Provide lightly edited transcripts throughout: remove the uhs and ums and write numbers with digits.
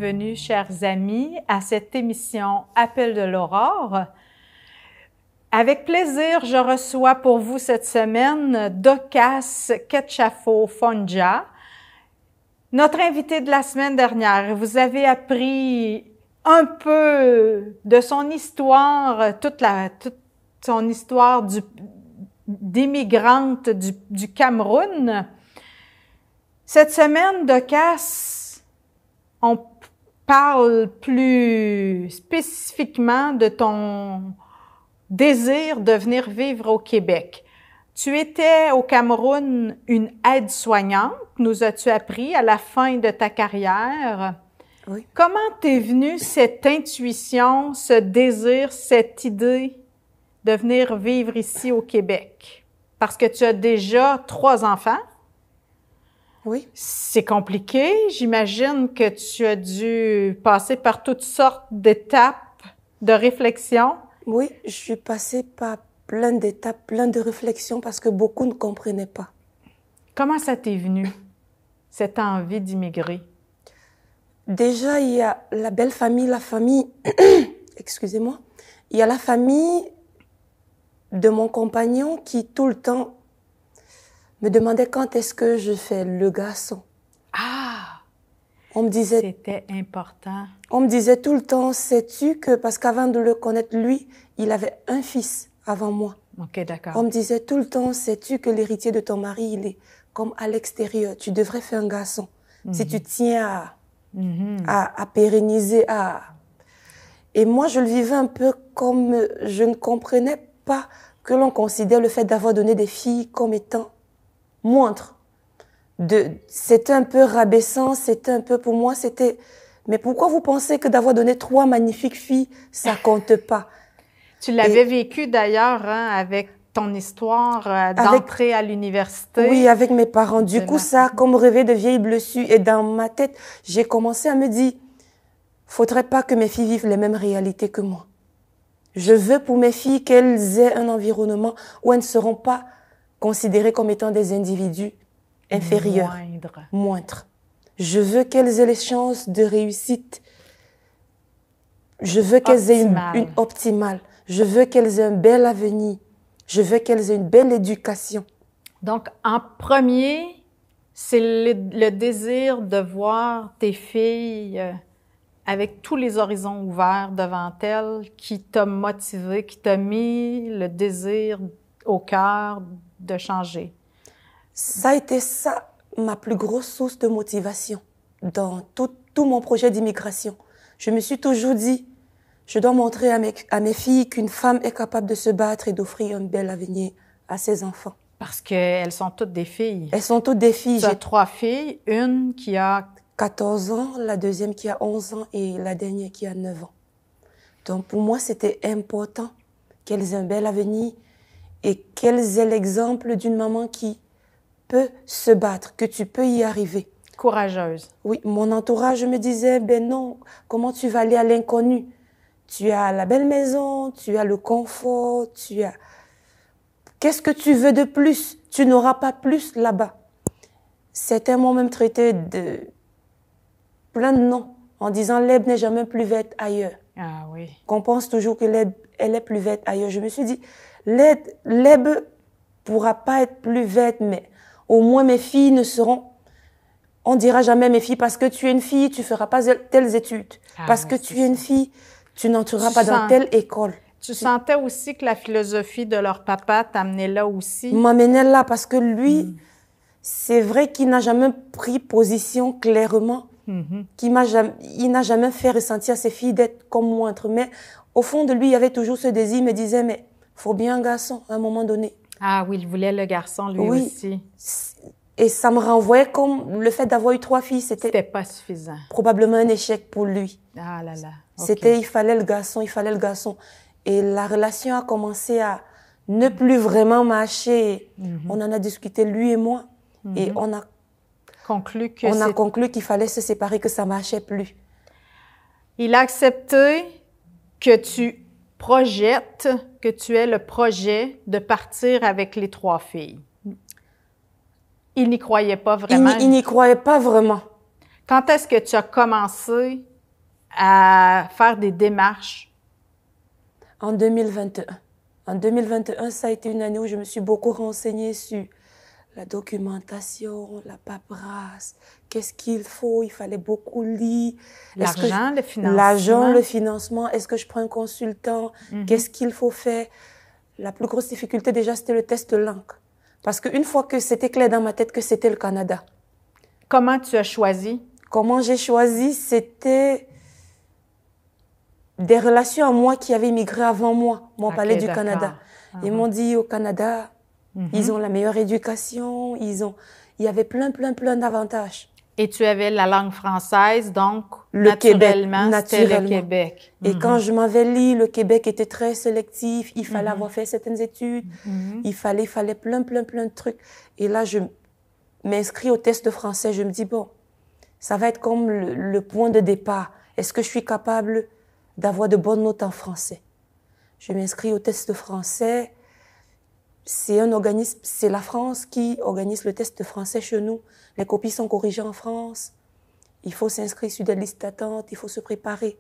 bienvenue, chers amis, à cette émission Appel de l'Aurore. Avec plaisir, je reçois pour vous cette semaine Docas Ketchafo-Fonja, notre invité de la semaine dernière. Vous avez appris un peu de son histoire, toute son histoire d'immigrante du Cameroun. Cette semaine, Docas, on parle plus spécifiquement de ton désir de venir vivre au Québec. Tu étais au Cameroun une aide-soignante, nous as-tu appris, à la fin de ta carrière. Oui. Comment t'es venue cette intuition, ce désir, cette idée de venir vivre ici au Québec? Parce que tu as déjà 3 enfants. Oui. C'est compliqué. J'imagine que tu as dû passer par toutes sortes d'étapes de réflexion. Oui, je suis passée par plein d'étapes, plein de réflexions parce que beaucoup ne comprenaient pas. Comment ça t'est venu, cette envie d'immigrer? Déjà, il y a la belle famille, excusez-moi, il y a la famille de mon compagnon qui tout le temps me demandait quand est-ce que je fais le garçon. Ah! On me disait, C'était important. on me disait tout le temps, sais-tu que, parce qu'avant de le connaître, lui, il avait un fils avant moi. OK, d'accord. On me disait tout le temps, sais-tu que l'héritier de ton mari, il est comme à l'extérieur. Tu devrais faire un garçon. Si tu tiens à pérenniser, Et moi, je le vivais un peu comme je ne comprenais pas que l'on considère le fait d'avoir donné des filles comme étant moindres. C'était un peu rabaissant, c'était un peu pour moi, c'était... Mais pourquoi vous pensez que d'avoir donné 3 magnifiques filles, ça compte pas? Tu l'avais vécu d'ailleurs avec ton histoire d'entrée à l'université. Oui, avec mes parents. Du coup, ça a comme rêvé de vieille blessure. Et dans ma tête, j'ai commencé à me dire, faudrait pas que mes filles vivent les mêmes réalités que moi. Je veux pour mes filles qu'elles aient un environnement où elles ne seront pas considérées comme étant des individus inférieurs, moindres. Je veux qu'elles aient les chances de réussite. Je veux qu'elles aient une optimale. Je veux qu'elles aient un bel avenir. Je veux qu'elles aient une belle éducation. Donc, en premier, c'est le désir de voir tes filles avec tous les horizons ouverts devant elles qui t'a motivé, qui t'a mis le désir au cœur de changer. Ça a été ça, ma plus grosse source de motivation dans tout mon projet d'immigration. Je me suis toujours dit, je dois montrer à mes filles qu'une femme est capable de se battre et d'offrir un bel avenir à ses enfants. Parce qu'elles sont toutes des filles. Elles sont toutes des filles. J'ai 3 filles, une qui a 14 ans, la deuxième qui a 11 ans et la dernière qui a 9 ans. Donc pour moi, c'était important qu'elles aient un bel avenir et qu'elles aient l'exemple d'une maman qui peut se battre, que tu peux y arriver. Courageuse. Oui, mon entourage me disait, ben non, comment tu vas aller à l'inconnu? Tu as la belle maison, tu as le confort, tu as... Qu'est-ce que tu veux de plus? Tu n'auras pas plus là-bas. Certains m'ont même traité de plein de noms, en disant l'herbe n'est jamais plus verte ailleurs. Ah oui. Qu'on pense toujours que l'herbe, elle est plus verte ailleurs. Je me suis dit, l'herbe pourra pas être plus verte, mais au moins mes filles ne seront... On dira jamais mes filles, parce que tu es une fille, tu feras pas telles études. Parce que tu es une fille, tu n'entreras pas dans telle école. Tu sentais aussi que la philosophie de leur papa t'amenait là aussi? M'amenait là parce que lui, c'est vrai qu'il n'a jamais pris position clairement. Il n'a jamais fait ressentir à ses filles d'être comme moindre. Mais au fond de lui, il y avait toujours ce désir. Il me disait, mais faut bien un garçon à un moment donné. Ah oui, il voulait le garçon lui aussi. Et ça me renvoyait comme le fait d'avoir eu 3 filles, c'était pas suffisant. Probablement un échec pour lui. Ah là là. Okay. C'était, il fallait le garçon. Et la relation a commencé à ne plus vraiment marcher. On en a discuté, lui et moi. Et on a conclu qu'il fallait se séparer, que ça marchait plus. Il a accepté que tu projettes, que tu aies le projet de partir avec les 3 filles. Il n'y croyait pas vraiment. Il n'y croyait pas vraiment. Quand est-ce que tu as commencé à faire des démarches? En 2021. En 2021, ça a été une année où je me suis beaucoup renseignée sur la documentation, la paperasse, qu'est-ce qu'il faut, il fallait beaucoup lire. L'argent, le financement. L'argent, le financement, est-ce que je prends un consultant, qu'est-ce qu'il faut faire? La plus grosse difficulté déjà, c'était le test de langue. Parce qu'une fois que c'était clair dans ma tête que c'était le Canada. Comment tu as choisi? Comment j'ai choisi? C'était des relations à moi qui avaient immigré avant moi, m'ont parlé du Canada. Ils m'ont dit au Canada, ils ont la meilleure éducation, il y avait plein d'avantages. Et tu avais la langue française, donc naturellement, c'était le Québec. Et quand je m'avais lu, le Québec était très sélectif, il fallait avoir fait certaines études, il fallait plein de trucs. Et là, je m'inscris au test de français, je me dis, bon, ça va être comme le point de départ. Est-ce que je suis capable d'avoir de bonnes notes en français? Je m'inscris au test de français. C'est un organisme, c'est la France qui organise le test de français chez nous. Les copies sont corrigées en France. Il faut s'inscrire sur des listes d'attente, il faut se préparer.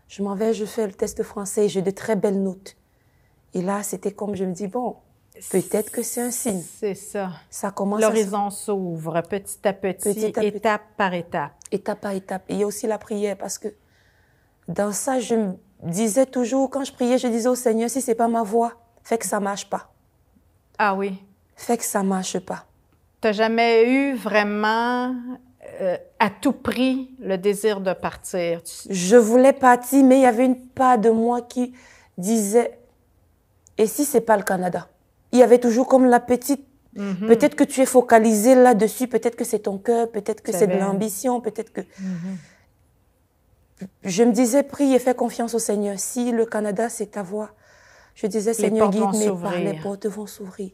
Je m'en vais, je fais le test de français et j'ai de très belles notes. Et là, c'était comme, je me dis, bon, peut-être que c'est un signe. C'est ça. Ça commence. L'horizon s'ouvre petit à petit, étape par étape. Étape par étape. Et il y a aussi la prière parce que dans ça, je me disais toujours, quand je priais, je disais au Seigneur, si c'est pas ma voix, fait que ça marche pas. Ah oui. Fait que ça marche pas. T'as jamais eu vraiment à tout prix le désir de partir? Je voulais partir, mais il y avait une part de moi qui disait, et si c'est pas le Canada? Il y avait toujours comme la petite, peut-être que tu es focalisé là-dessus, peut-être que c'est ton cœur, peut-être que c'est de l'ambition, peut-être que... Je me disais, prie et fais confiance au Seigneur. Si le Canada, c'est ta voie, je disais, Seigneur, guide mes pas, les portes vont s'ouvrir.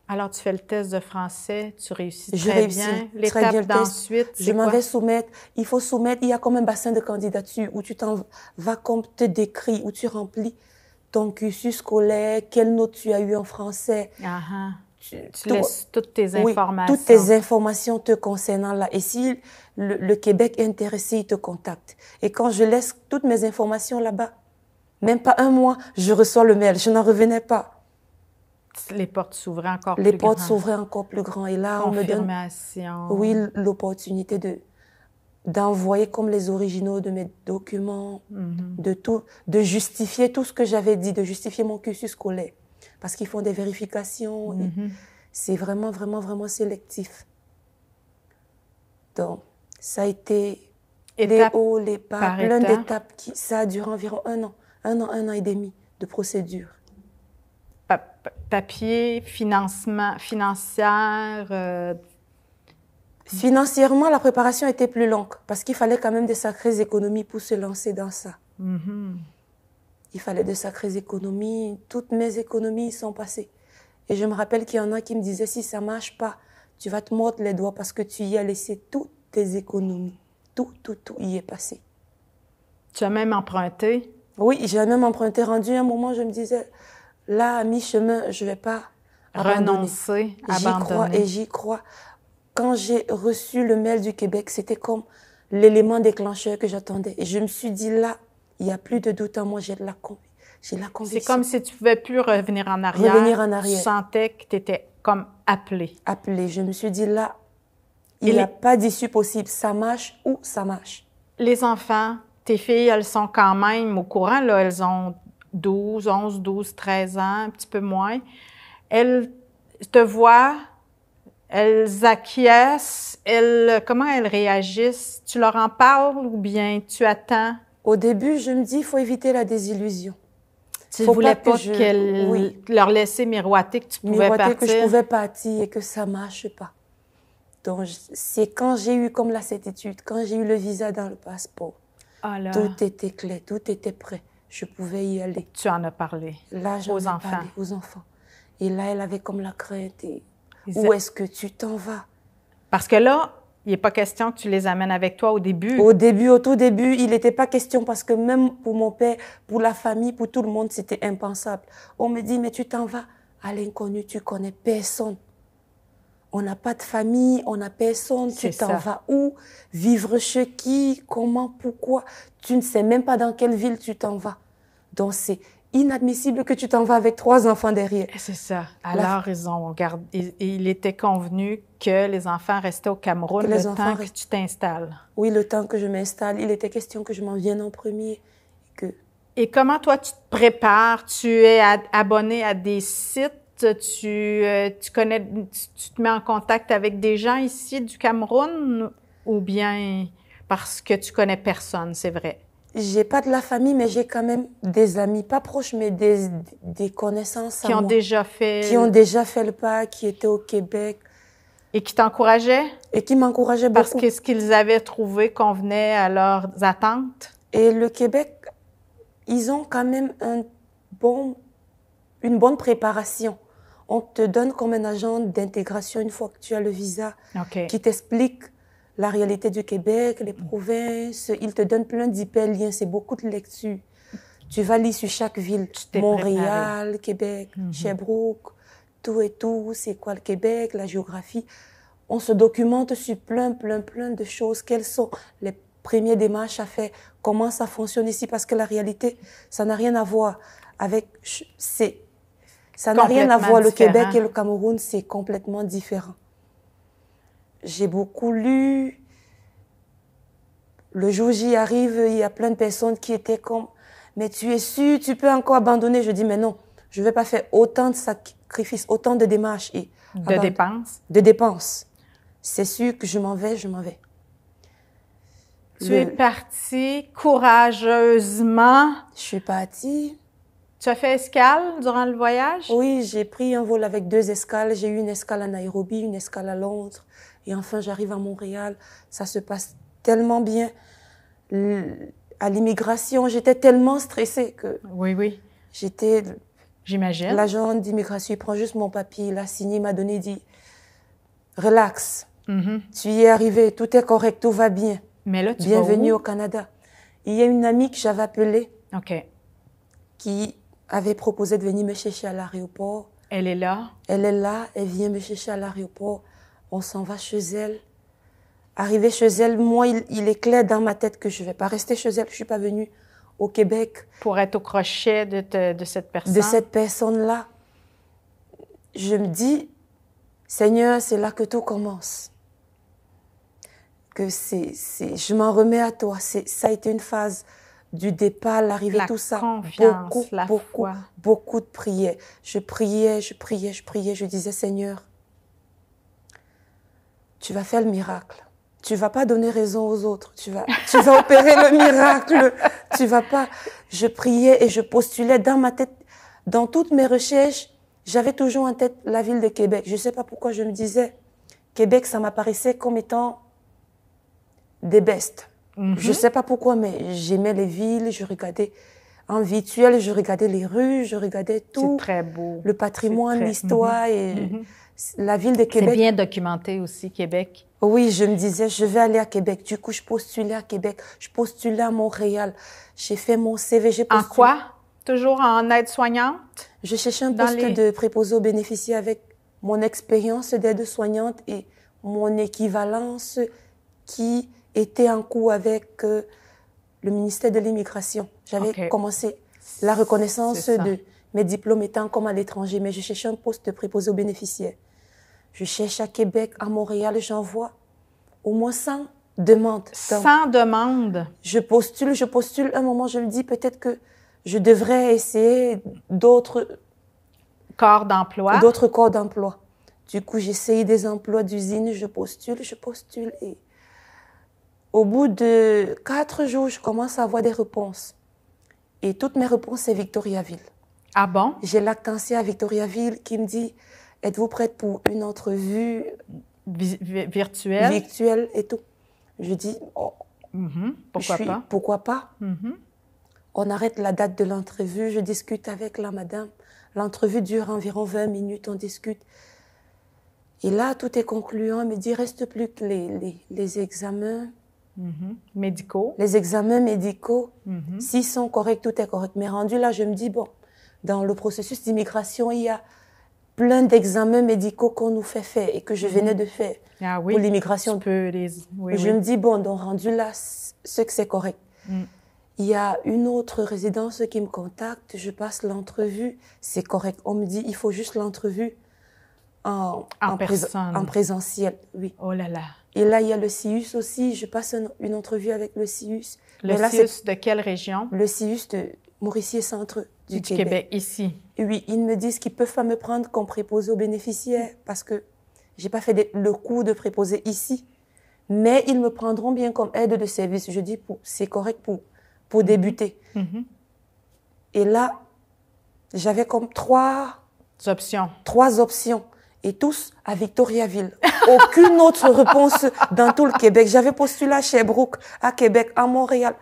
Alors, tu fais le test de français, tu réussis très bien. L'étape d'ensuite, c'est je m'en vais soumettre. Il faut soumettre, il y a comme un bassin de candidature où tu t'en vas comme te décris, où tu remplis ton cursus scolaire, quelle note tu as eu en français. Tu laisses toutes tes informations. Oui, toutes tes informations te concernant là. Et si le Québec est intéressé, il te contacte. Et quand je laisse toutes mes informations là-bas, même pas un mois, je reçois le mail. Je n'en revenais pas. Les portes s'ouvraient encore plus grand. Les portes s'ouvraient encore plus grand. Et là, on me donne l'opportunité d'envoyer comme les originaux de mes documents, de justifier tout ce que j'avais dit, de justifier mon cursus scolaire. Parce qu'ils font des vérifications. C'est vraiment sélectif. Donc, ça a été les hauts, les bas, plein d'étapes. Ça a duré environ un an et demi de procédure. Papier, financement, financière. Financièrement, la préparation était plus longue parce qu'il fallait quand même de sacrées économies pour se lancer dans ça. Il fallait de sacrées économies. Toutes mes économies sont passées. Et je me rappelle qu'il y en a qui me disaient, si ça marche pas, tu vas te mordre les doigts parce que tu y as laissé toutes tes économies. Tout y est passé. Tu as même emprunté? Oui, j'ai même emprunté. Rendu un moment, je me disais, là, à mi-chemin, je vais pas renoncer, abandonner. J'y crois. Quand j'ai reçu le mail du Québec, c'était comme l'élément déclencheur que j'attendais. Et je me suis dit, là, il n'y a plus de doute en moi, j'ai la conviction. C'est comme si tu ne pouvais plus revenir en arrière. Tu sentais que tu étais comme appelée. Appelée. Je me suis dit, là, il n'y a pas d'issue possible. Ça marche ou ça marche. Les enfants, tes filles, elles sont quand même au courant, là. Elles ont 11, 12, 13 ans, un petit peu moins. Elles te voient, elles acquiescent, comment elles réagissent? Tu leur en parles ou bien tu attends? Au début, je me dis, il faut éviter la désillusion. Tu ne voulais pas leur laisser miroiter que tu pouvais partir? Que je pouvais partir et que ça ne marche pas. Donc, c'est quand j'ai eu comme la certitude, quand j'ai eu le visa dans le passeport, tout était clair, tout était prêt. Je pouvais y aller. Tu en as parlé là, aux enfants? Parlé aux enfants. Et là, elle avait comme la crainte. Où est-ce que tu t'en vas? Parce que là, il n'est pas question que tu les amènes avec toi au début. Au tout début, il n'était pas question parce que même pour mon père, pour la famille, pour tout le monde, c'était impensable. On me dit, mais tu t'en vas à l'inconnu, tu connais personne. On n'a pas de famille, on n'a personne. Tu t'en vas où? Vivre chez qui? Comment? Pourquoi? Tu ne sais même pas dans quelle ville tu t'en vas. Donc, c'est inadmissible que tu t'en vas avec 3 enfants derrière. C'est ça. Alors, il était convenu que les enfants restaient au Cameroun le temps que tu t'installes. Oui, le temps que je m'installe. Il était question que je m'en vienne en premier. Et comment toi, tu te prépares? Tu es abonné à des sites? Tu te mets en contact avec des gens ici du Cameroun ou bien parce que tu connais personne, c'est vrai? J'ai pas de la famille, mais j'ai quand même des amis, pas proches, mais des connaissances qui ont déjà fait le pas, qui étaient au Québec. Et qui t'encourageaient? Et qui m'encourageaient beaucoup. Parce que ce qu'ils avaient trouvé convenait à leurs attentes? Et le Québec, ils ont quand même une bonne préparation. On te donne comme un agent d'intégration une fois que tu as le visa, qui t'explique la réalité du Québec, les provinces. Ils te donnent plein d'hyperliens, c'est beaucoup de lectures. Tu vas lire sur chaque ville, Montréal, Québec, Sherbrooke, tout et tout, c'est quoi le Québec, la géographie. On se documente sur plein de choses. Quelles sont les premières démarches à faire? Comment ça fonctionne ici? Parce que la réalité, ça n'a rien à voir avec... Ça n'a rien à voir, le Québec et le Cameroun, c'est complètement différent. J'ai beaucoup lu. Le jour où j'y arrive, il y a plein de personnes qui étaient comme « Mais tu es sûr, tu peux encore abandonner ?» Je dis « Mais non, je ne vais pas faire autant de sacrifices, autant de démarches. » et de dépenses? De dépenses. C'est sûr que je m'en vais, je m'en vais. Tu es partie courageusement. Je suis partie. Tu as fait escale durant le voyage? Oui, j'ai pris un vol avec 2 escales. J'ai eu une escale à Nairobi, une escale à Londres. Et enfin, j'arrive à Montréal. Ça se passe tellement bien. À l'immigration, j'étais tellement stressée que... Oui. J'imagine. L'agent d'immigration, il prend juste mon papier, il a signé, il m'a donné, il dit « Relax, tu y es arrivé, tout est correct, tout va bien. Mais là, tu Bienvenue vas où? au Canada. » Il y a une amie que j'avais appelée qui avait proposé de venir me chercher à l'aéroport. Elle est là? Elle est là, elle vient me chercher à l'aéroport. On s'en va chez elle. Arrivé chez elle, moi, il est clair dans ma tête que je ne vais pas rester chez elle. Je ne suis pas venue au Québec. Pour être au crochet de cette personne? De cette personne-là. Je me dis, Seigneur, c'est là que tout commence. Que je m'en remets à toi. Ça a été une phase du départ, l'arrivée, tout ça. Confiance, la foi. Beaucoup de prières. Je priais. Je disais, Seigneur, tu vas faire le miracle. Tu vas pas donner raison aux autres. Tu vas opérer le miracle. Tu vas pas. Je priais et je postulais dans ma tête. Dans toutes mes recherches, j'avais toujours en tête la ville de Québec. Je sais pas pourquoi je me disais, Québec, ça m'apparaissait comme étant des bestes. Je sais pas pourquoi, mais j'aimais les villes, je regardais en virtuel, je regardais les rues, je regardais tout. C'est très beau. Le patrimoine, l'histoire et la ville de Québec. C'est bien documenté aussi, Québec. Oui, je me disais, je vais aller à Québec. Du coup, je postulais à Québec, je postulais à Montréal. J'ai fait mon CV, j'ai postulé. En quoi? Toujours en aide-soignante? Je cherchais un poste de préposé aux bénéficiaires avec mon expérience d'aide-soignante et mon équivalence qui était en cours avec le ministère de l'Immigration. J'avais commencé la reconnaissance de mes diplômes étant comme à l'étranger, mais je cherchais un poste de préposé aux bénéficiaires. Je cherche à Québec, à Montréal, j'envoie au moins 100 demandes. 100 demandes? Je postule. Un moment, je me dis peut-être que je devrais essayer d'autres corps d'emploi. D'autres corps d'emploi. Du coup, j'essaye des emplois d'usine, je postule et au bout de 4 jours, je commence à avoir des réponses. Et toutes mes réponses, c'est Victoriaville. Ah bon? J'ai Lactantia à Victoriaville qui me dit, êtes-vous prête pour une entrevue virtuelle et tout. Je dis, pourquoi pas? On arrête la date de l'entrevue, je discute avec la madame. L'entrevue dure environ 20 minutes, on discute. Et là, tout est concluant. Elle me dit, reste plus que les examens. Médicaux. Les examens médicaux. S'ils sont corrects, tout est correct. Mais rendu là, je me dis, bon, dans le processus d'immigration, il y a plein d'examens médicaux qu'on nous fait faire et que je venais de faire pour l'immigration. Je me dis, bon, donc rendu là, ce que c'est correct. Il y a une autre résidence qui me contacte, je passe l'entrevue, c'est correct. On me dit, il faut juste l'entrevue en présentiel. Oui. Oh là là. Et là, il y a le CIUS aussi, je passe une entrevue avec le CIUS. Le CIUS de quelle région? Le CIUS de Mauricier-Centre du Québec, ici. Oui, ils me disent qu'ils peuvent pas me prendre comme préposé aux bénéficiaires parce que j'ai pas fait le cours de préposé ici. Mais ils me prendront bien comme aide de service. Je dis, c'est correct pour débuter. Et là, j'avais comme trois options. Et tous à Victoriaville. Aucune autre réponse dans tout le Québec. J'avais postulé à Sherbrooke, à Québec, à Montréal.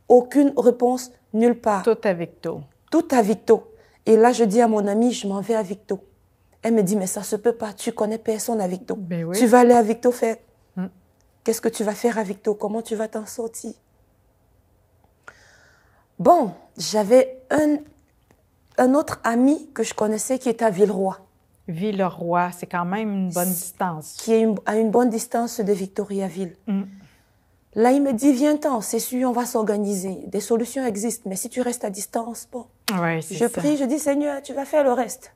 Aucune réponse, nulle part. Tout à Victo. Tout à Victo. Et là, je dis à mon amie, je m'en vais à Victo. Elle me dit, mais ça se peut pas, tu connais personne à Victo. Ben oui. Tu vas aller à Victo faire. Qu'est-ce que tu vas faire à Victo? Comment tu vas t'en sortir? Bon, j'avais un autre ami que je connaissais qui était à Villeroy. Villeroy, c'est quand même une bonne distance. Qui est à une bonne distance de Victoriaville. Là, il me dit, viens-t'en, c'est sûr, on va s'organiser. Des solutions existent, mais si tu restes à distance, bon. Ouais, je prie, je dis, Seigneur, tu vas faire le reste.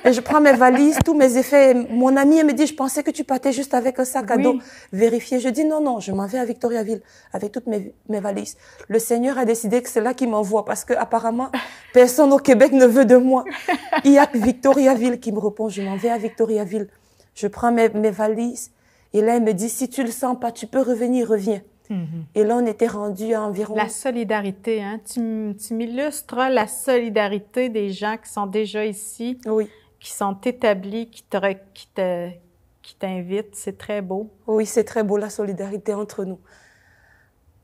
Et je prends mes valises, tous mes effets. Mon ami, elle me dit, je pensais que tu partais juste avec un sac à dos vérifié. Je dis, non, je m'en vais à Victoriaville avec toutes mes valises. Le Seigneur a décidé que c'est là qu'il m'envoie parce que apparemment, personne au Québec ne veut de moi. Il y a que Victoriaville qui me répond, je m'en vais à Victoriaville. Je prends mes valises. Et là, elle me dit, si tu le sens pas, tu peux revenir, reviens. Et là, on était rendu à environ... La solidarité, hein? Tu m'illustres la solidarité des gens qui sont déjà ici, qui sont établis, qui t'invitent. C'est très beau. Oui, c'est très beau, la solidarité entre nous.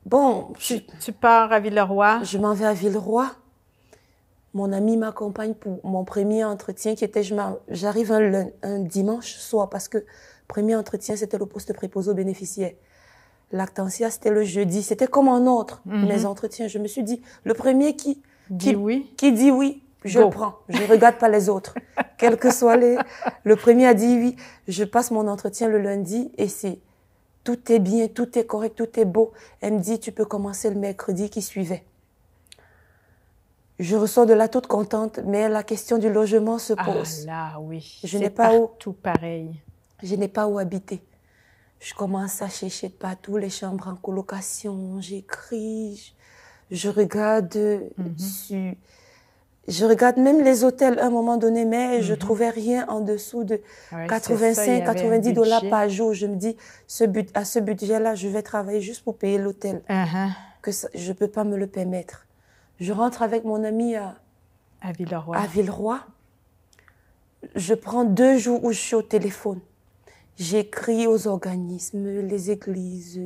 Bon... Tu pars à Villeroy? Je m'en vais à Villeroy. Mon ami m'accompagne pour mon premier entretien qui était... J'arrive un dimanche soir parce que premier entretien, c'était le poste de préposé aux bénéficiaires. Lactantia, c'était le jeudi. C'était comme un autre, mes entretiens. Je me suis dit, le premier qui dit oui, je le prends. Je regarde pas les autres. Quel que soit le premier a dit oui. Je passe mon entretien le lundi et tout est bien, tout est correct, tout est beau. Elle me dit, tu peux commencer le mercredi qui suivait. Je ressors de là toute contente, mais la question du logement se pose. Ah là, oui. Je n'ai pas tout pareil. Je n'ai pas où habiter. Je commence à chercher de partout les chambres en colocation. J'écris, je regarde dessus. Je regarde même les hôtels à un moment donné, mais je trouvais rien en dessous de 85, 90 $ par jour. Je me dis, à ce budget-là, je vais travailler juste pour payer l'hôtel. Je peux pas me le permettre. Je rentre avec mon ami à Villeroy. Je prends 2 jours où je suis au téléphone. J'écris aux organismes, les églises,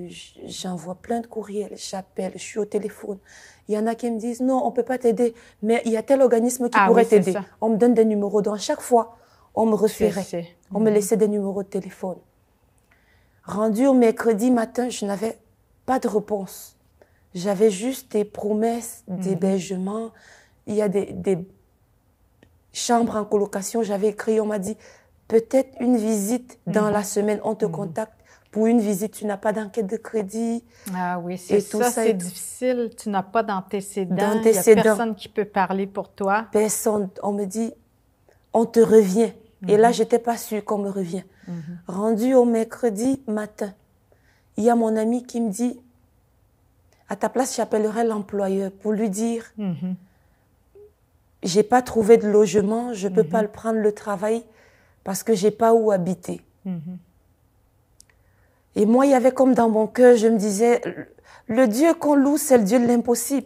j'envoie plein de courriels, j'appelle, je suis au téléphone. Il y en a qui me disent, non, on peut pas t'aider, mais il y a tel organisme qui pourrait t'aider. On me donne des numéros. Donc, chaque fois, on me référait. On me laissait des numéros de téléphone. Rendu au mercredi matin, je n'avais pas de réponse. J'avais juste des promesses d'hébergement. Il y a des chambres en colocation. J'avais écrit, on m'a dit, peut-être une visite dans la semaine, on te contacte. Pour une visite, tu n'as pas d'enquête de crédit. Ah oui, c'est ça, c'est difficile. Tu n'as pas d'antécédents. Il n'y a personne qui peut parler pour toi. Personne. On me dit, on te revient. Et là, j'étais pas sûre qu'on me revient. Rendu au mercredi matin, il y a mon ami qui me dit, à ta place, j'appellerai l'employeur pour lui dire, j'ai pas trouvé de logement, je peux pas le prendre le travail parce que j'ai pas où habiter. Et moi, il y avait comme dans mon cœur, je me disais, le Dieu qu'on loue, c'est le Dieu de l'impossible.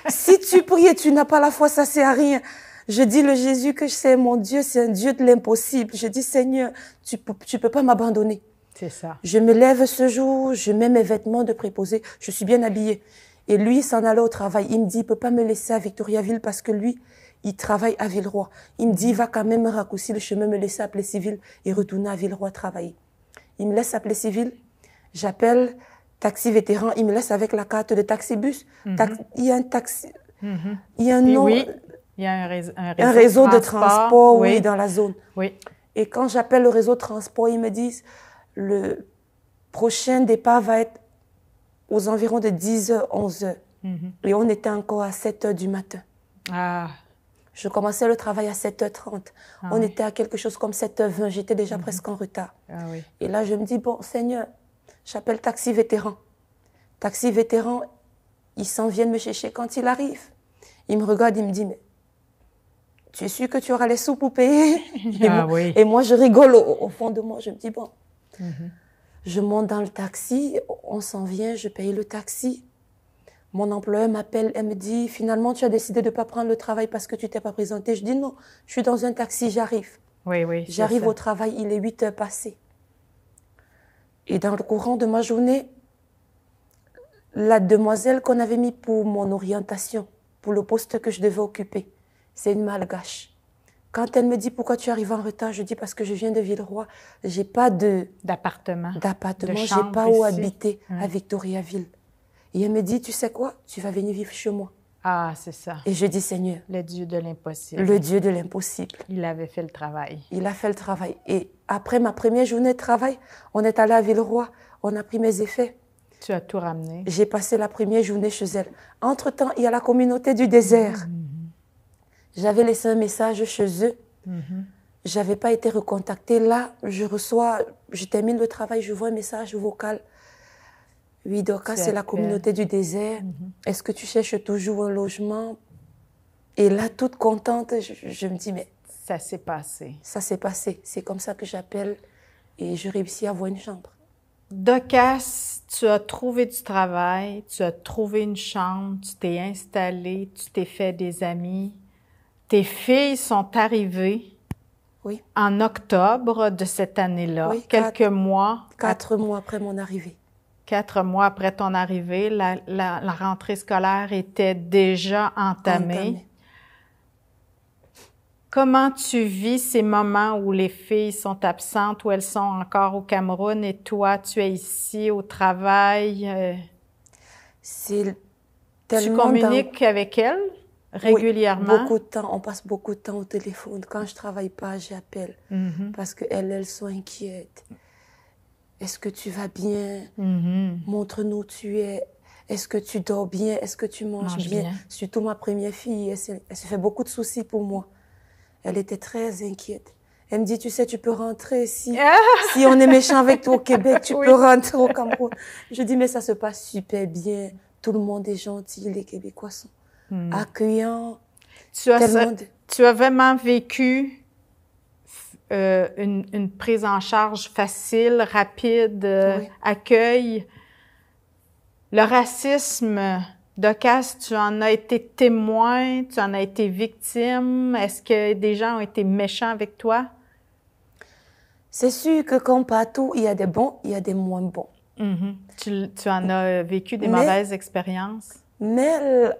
Si tu pries et tu n'as pas la foi, ça sert à rien. Je dis le Jésus que je sais, mon Dieu, c'est un Dieu de l'impossible. Je dis, Seigneur, tu peux pas m'abandonner. C'est ça. Je me lève ce jour, je mets mes vêtements de préposé, je suis bien habillée. Et lui, il s'en allait au travail. Il me dit, il peut pas me laisser à Victoriaville parce que lui, il travaille à Villeroy. Il me dit, il va quand même raccourcir le chemin, me laisser à Plessisville et retourner à Villeroy travailler. Il me laisse à Plessisville. J'appelle taxi vétéran. Il me laisse avec la carte de taxibus. Il y a un taxi. Il y a un nom. Il y a un réseau de transport, oui, dans la zone. Oui. Et quand j'appelle le réseau de transport, ils me disent le prochain départ va être aux environs de 10h, 11h. Et on était encore à 7h du matin. Ah. Je commençais le travail à 7h30. On était à quelque chose comme 7h20. J'étais déjà presque en retard. Ah, oui. Et là, je me dis, bon, Seigneur, j'appelle Taxi Vétéran. Taxi Vétéran, ils s'en viennent me chercher quand il arrive. Il me regarde, il me dit, mais tu es sûr que tu auras les sous pour payer? Et moi, je rigole au fond de moi. Je me dis, bon, je monte dans le taxi, on s'en vient, je paye le taxi. Mon employeur m'appelle, elle me dit, finalement, tu as décidé de ne pas prendre le travail parce que tu t'es pas présenté. Je dis, non, je suis dans un taxi, j'arrive. Oui. J'arrive au travail, il est 8h passées. Et dans le courant de ma journée, la demoiselle qu'on avait mis pour mon orientation, pour le poste que je devais occuper, c'est une malgache. Quand elle me dit pourquoi tu arrives en retard, je dis parce que je viens de Villeroy, j'ai pas d'appartement, j'ai pas où habiter à Victoriaville. Et elle me dit, tu sais quoi, tu vas venir vivre chez moi. Ah, c'est ça. Et je dis, Seigneur. Le Dieu de l'impossible. Le Dieu de l'impossible. Il avait fait le travail. Il a fait le travail. Et après ma première journée de travail, on est allé à Villeroy, on a pris mes effets. Tu as tout ramené. J'ai passé la première journée chez elle. Entre-temps, il y a la communauté du désert. J'avais laissé un message chez eux. J'avais pas été recontactée. Là, je termine le travail, je vois un message vocal. Oui, Dorcas, c'est la communauté du désert. Est-ce que tu cherches toujours un logement? Et là, toute contente, je me dis, mais... Ça s'est passé. Ça s'est passé. C'est comme ça que j'appelle et je réussis à avoir une chambre. Dorcas, tu as trouvé du travail, tu as trouvé une chambre, tu t'es installée, tu t'es fait des amis. Tes filles sont arrivées en octobre de cette année-là, quelques mois. 4 mois après mon arrivée. 4 mois après ton arrivée, la rentrée scolaire était déjà entamée. Comment tu vis ces moments où les filles sont absentes, où elles sont encore au Cameroun et toi, tu es ici au travail? C'est tellement... Tu communiques avec elles régulièrement? Oui, beaucoup de temps. On passe beaucoup de temps au téléphone. Quand je travaille pas, j'appelle parce qu'elles sont inquiètes. Est-ce que tu vas bien? Montre-nous où tu es. Est-ce que tu dors bien? Est-ce que tu manges bien? Surtout ma première fille, elle se fait beaucoup de soucis pour moi. Elle était très inquiète. Elle me dit, tu sais, tu peux rentrer si on est méchant avec toi au Québec, tu peux rentrer au Cameroun. Je dis, mais ça se passe super bien. Tout le monde est gentil. Les Québécois sont accueillants. Tu as vraiment vécu une prise en charge facile, rapide, accueil. Le racisme, Dorcas, tu en as été témoin, tu en as été victime. Est-ce que des gens ont été méchants avec toi? C'est sûr que comme partout, il y a des bons, il y a des moins bons. Tu en as vécu des mauvaises expériences? Mais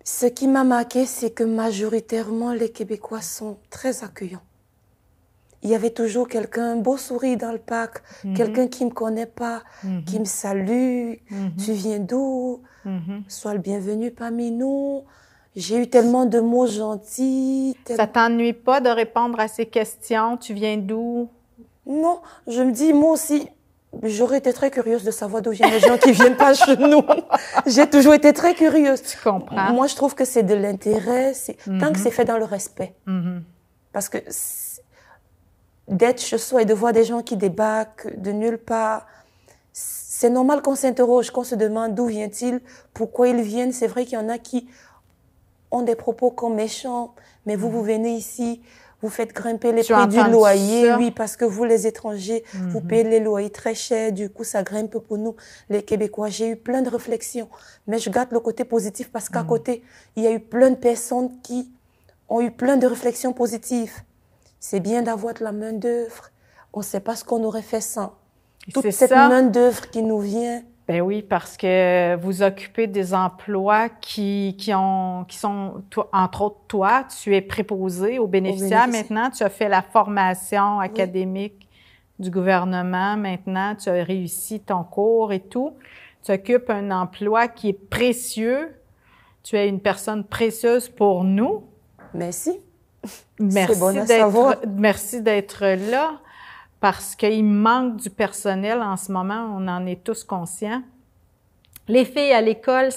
ce qui m'a marqué, c'est que majoritairement, les Québécois sont très accueillants. Il y avait toujours quelqu'un, un beau sourire dans le parc, quelqu'un qui ne me connaît pas, qui me salue. Tu viens d'où? Sois le bienvenu parmi nous. J'ai eu tellement de mots gentils. Ça t'ennuie pas de répondre à ces questions? Tu viens d'où? Non, je me dis, moi aussi, j'aurais été très curieuse de savoir d'où viennent les gens qui viennent pas chez nous. J'ai toujours été très curieuse. Tu comprends? Moi, je trouve que c'est de l'intérêt, tant que c'est fait dans le respect. Parce que d'être chez soi et de voir des gens qui débarquent de nulle part, c'est normal qu'on s'interroge, qu'on se demande d'où vient-il, pourquoi ils viennent. C'est vrai qu'il y en a qui ont des propos comme méchants, mais vous venez ici, vous faites grimper les prix du loyer, oui, parce que vous, les étrangers, vous payez les loyers très chers, du coup, ça grimpe pour nous, les Québécois. J'ai eu plein de réflexions, mais je garde le côté positif parce qu'à côté, il y a eu plein de personnes qui ont eu plein de réflexions positives. C'est bien d'avoir de la main-d'œuvre. On ne sait pas ce qu'on aurait fait sans. Toute cette main-d'œuvre qui nous vient. Ben oui, parce que vous occupez des emplois qui sont, entre autres, toi, tu es préposé aux bénéficiaires maintenant. Tu as fait la formation académique du gouvernement maintenant. Tu as réussi ton cours et tout. Tu occupes un emploi qui est précieux. Tu es une personne précieuse pour nous. Merci. Merci d'être là parce qu'il manque du personnel en ce moment. On en est tous conscients. Les filles à l'école,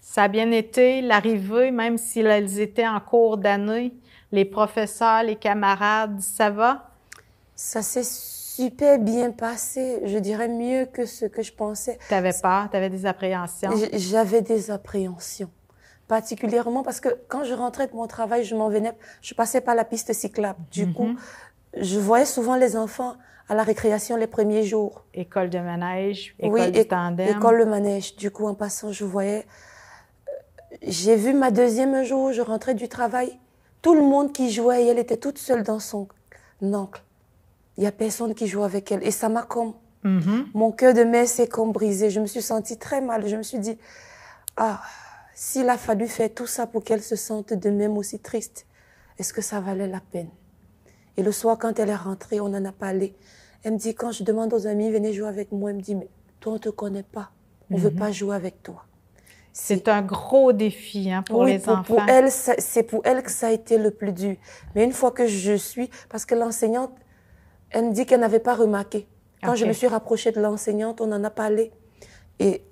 ça a bien été l'arrivée, même si elles étaient en cours d'année. Les professeurs, les camarades, ça va? Ça s'est super bien passé. Je dirais mieux que ce que je pensais. Tu avais peur? Tu avais des appréhensions? J'avais des appréhensions. Particulièrement parce que quand je rentrais de mon travail, je passais par la piste cyclable. Du coup, je voyais souvent les enfants à la récréation les premiers jours. École de manège, école du tandem. École de manège. Du coup, en passant, je voyais... J'ai vu ma deuxième jour, je rentrais du travail, tout le monde qui jouait, et elle était toute seule dans son oncle. Il n'y a personne qui joue avec elle. Et ça m'a comme... Mon cœur de mère s'est comme brisé. Je me suis sentie très mal. Je me suis dit, s'il a fallu faire tout ça pour qu'elle se sente de même aussi triste, est-ce que ça valait la peine? Et le soir, quand elle est rentrée, on en a parlé. Elle me dit, quand je demande aux amis, venez jouer avec moi, elle me dit, mais toi, on ne te connaît pas. On ne veut pas jouer avec toi. C'est un gros défi pour les enfants. Pour elle, c'est pour elle que ça a été le plus dur. Mais une fois que je suis... Parce que l'enseignante, elle me dit qu'elle n'avait pas remarqué. Quand je me suis rapprochée de l'enseignante, on en a parlé. Et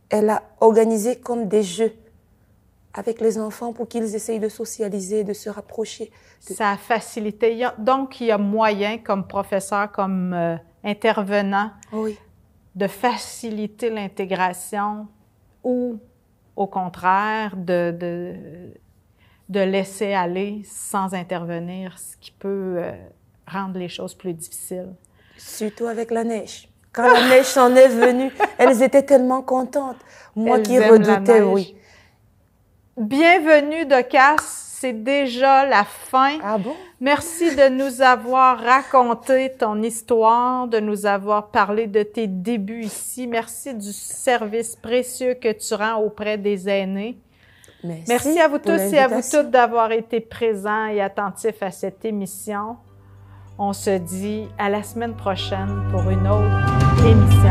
elle a organisé comme des jeux avec les enfants pour qu'ils essayent de socialiser, de se rapprocher. Ça a facilité. Donc, il y a moyen, comme professeur, comme intervenant, de faciliter l'intégration ou, au contraire, de laisser aller sans intervenir, ce qui peut rendre les choses plus difficiles. Surtout avec la neige. Quand la neige s'en est venue, elles étaient tellement contentes. Moi qui redoutais, oui. Bienvenue, Docas. C'est déjà la fin. Ah bon? Merci de nous avoir raconté ton histoire, de nous avoir parlé de tes débuts ici. Merci du service précieux que tu rends auprès des aînés. Merci à vous tous et à vous toutes d'avoir été présents et attentifs à cette émission. On se dit à la semaine prochaine pour une autre émission.